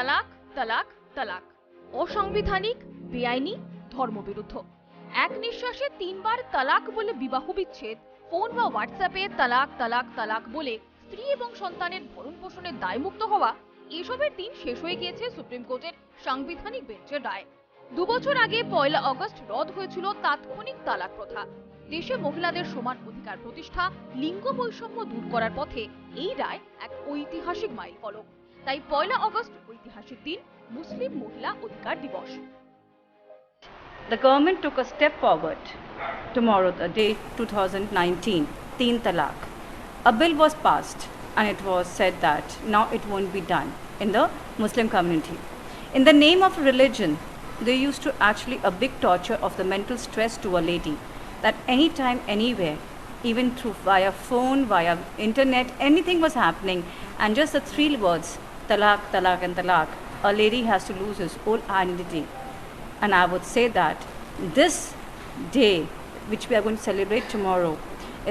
তালাক তালাক তালাক, অসাংবিধানিক, বেআইনি, ধর্মবিরুদ্ধ। এক নিঃশ্বাসে 3 বার তালাক বলে বিবাহ বিচ্ছেদ, ফোন বা হোয়াটসঅ্যাপে তালাক তালাক তালাক বলে স্ত্রী এবং সন্তানের ভরণ পোষণের দায়মুক্ত হওয়া, এসবের দিন শেষ হয়ে গিয়েছে সুপ্রিম কোর্টের সাংবিধানিক বেঞ্চের রায়। 2 বছর আগে 1 আগস্ট রদ হয়েছিল তাৎক্ষণিক তালাক প্রথা। দেশে মহিলাদের সমান অধিকার প্রতিষ্ঠা, লিঙ্গ বৈষম্য দূর করার পথে এই রায় এক ঐতিহাসিক মাইলফলক। তাই 1 আগস্ট ঐতিহাসিক দিন, মুসলিম মহিলা অধিকার দিবস। The government took a step forward tomorrow, the day 2019, Teen Talaq. A bill was passed and it was said that now it won't be done in the Muslim community. In the name of religion, they used to actually a big torture of the mental stress to a lady, that anytime, anywhere, even through via phone, via internet, anything was happening, and just the 3 words, talaq, talaq and talaq, a lady has to lose his whole identity. And I would say that this day, which we are going to celebrate tomorrow,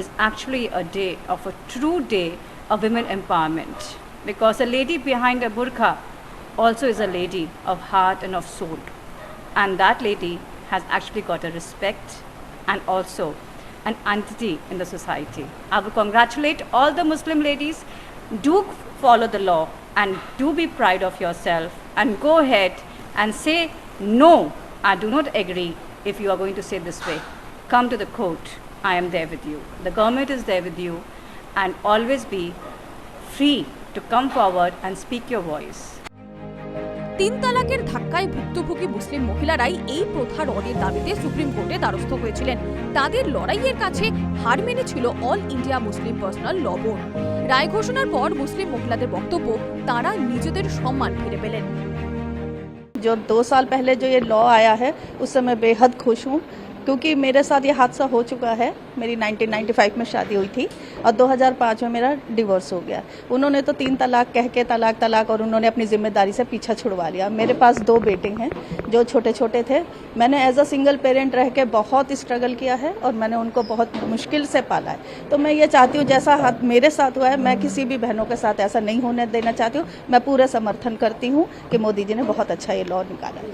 is actually a day of a true day of women empowerment. Because a lady behind a burqa also is a lady of heart and of soul. And that lady has actually got a respect and also an entity in the society. I would congratulate all the Muslim ladies. Do follow the law and do be proud of yourself and go ahead and say, no, I do not agree. If you are going to say this way, come to the court. I am there with you. The government is there with you, and always be free to come forward and speak your voice. 3 তালাকের ধাক্কায় ভুক্তভোগী মুসলিম মহিলারাই এই প্রথা রদের দাবিতে supreme কোর্টে দ্বারস্থ হয়েছিলেন। তাদের লড়াইয়ের কাছে হার মেনেছিল অল ইন্ডিয়া মুসলিম পার্সোনাল ল বোর্ড। রায় ঘোষণার পর মুসলিম মহিলাদের বক্তব্য, তারা নিজেদের সম্মান ফিরে পেলেন। जो 2 साल पहले जो ये लॉ आया है उससे मैं बेहद खुश हूँ, क्योंकि मेरे साथ ये हादसा हो चुका है। मेरी 1995 में शादी हुई थी और 2005 में मेरा डिवोर्स हो गया। उन्होंने तो 3 तलाक कह के तलाक तलाक और उन्होंने अपनी जिम्मेदारी से पीछा छुड़वा लिया। मेरे पास 2 बेटे हैं जो छोटे छोटे थे। मैंने एज अ सिंगल पेरेंट रह के बहुत स्ट्रगल किया है और मैंने उनको बहुत मुश्किल से पाला है। तो मैं ये चाहती हूँ जैसा मेरे साथ हुआ है, मैं किसी भी बहनों के साथ ऐसा नहीं होने देना चाहती हूँ। मैं पूरा समर्थन करती हूँ कि मोदी जी ने बहुत अच्छा ये लॉ निकाला है।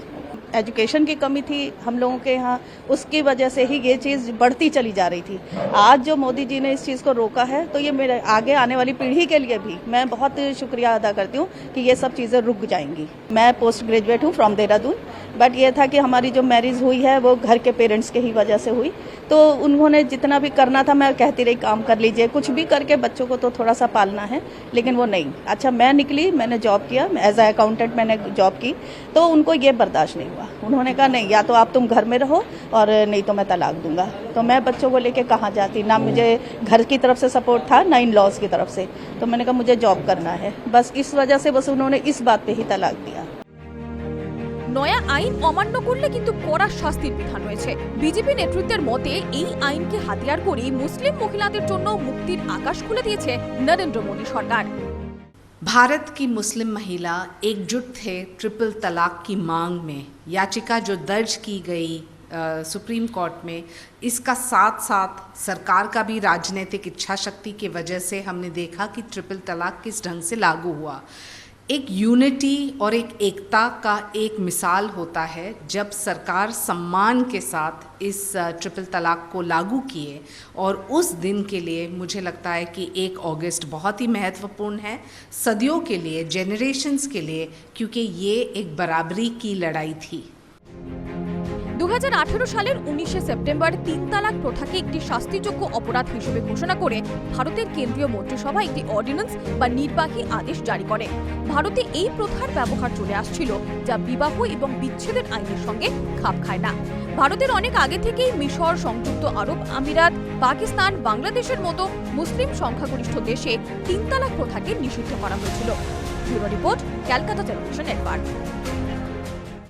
एजुकेशन की कमी थी हम लोगों के यहाँ, उसकी वजह से ही ये चीज़ बढ़ती चली जा रही थी। आज जो मोदी जी ने इस चीज़ को रोका है, तो ये मेरे आगे आने वाली पीढ़ी के लिए भी मैं बहुत शुक्रिया अदा करती हूँ कि ये सब चीज़ें रुक जाएंगी। मैं पोस्ट ग्रेजुएट हूँ फ्रॉम देहरादून, बट ये था कि हमारी जो मैरिज हुई है वो घर के पेरेंट्स के ही वजह से हुई। तो उन्होंने जितना भी करना था मैं कहती रही काम कर लीजिए, कुछ भी करके बच्चों को तो थोड़ा सा पालना है, लेकिन वो नहीं। अच्छा, मैं निकली, मैंने जॉब किया, एज अ अकाउंटेंट मैंने जॉब की, तो उनको ये बर्दाश्त नहीं हुआ। उन्होंने कहा नहीं, या तो आप तुम घर में रहो और नहीं तो मैं तलाक दूंगा। तो मैं बच्चों को लेके कहाँ जाती, ना मुझे घर की तरफ से सपोर्ट था ना इन लॉज की तरफ से। तो मैंने कहा मुझे जॉब करना है, बस इस वजह से बस उन्होंने इस बात पे ही तलाक दिया। নয়া আইন অমান্য করলে কিন্তু কড়া শাস্তির বিধান রয়েছে। বিজেপি নেতৃত্বের মতে এই আইনকে হাতিয়ার করে মুসলিম মহিলাদের জন্য মুক্তির আকাশ খুলে দিয়েছে নরেন্দ্র মোদী সরকার। भारत की मुस्लिम महिला एकजुट थे ट्रिपल तलाक की मांग में। याचिका जो दर्ज की गई सुप्रीम कोर्ट में, इसका साथ साथ सरकार का भी राजनीतिक इच्छा शक्ति की वजह से हमने देखा कि ट्रिपल तलाक किस ढंग से लागू हुआ। एक यूनिटी और एक एकता का एक मिसाल होता है जब सरकार सम्मान के साथ इस ट्रिपल तलाक को लागू किए। और उस दिन के लिए मुझे लगता है कि 1 अगस्त बहुत ही महत्वपूर्ण है, सदियों के लिए, जेनरेशन्स के लिए, क्योंकि ये एक बराबरी की लड़ाई थी। 2018 সালের 19 সেপ্টেম্বর 3 তালাক প্রথাকে একটি শাস্তিযোগ্য অপরাধ হিসেবে ঘোষণা করে ভারতের কেন্দ্রীয় মন্ত্রিসভা একটি অর্ডিন্যান্স বা নির্বাহী আদেশ জারি করে। ভারতে এই প্রথার ব্যবহার চলে আসছিল, যা বিবাহ এবং বিচ্ছেদের আইনের সঙ্গে খাপ খায় না। ভারতের অনেক আগে থেকেই মিশর, সংযুক্ত আরব আমিরাত, পাকিস্তান, বাংলাদেশের মতো মুসলিম সংখ্যাগরিষ্ঠ দেশে 3 তালাক প্রথাকে নিষিদ্ধ করা হয়েছিল। Bureau report, Calcutta television network.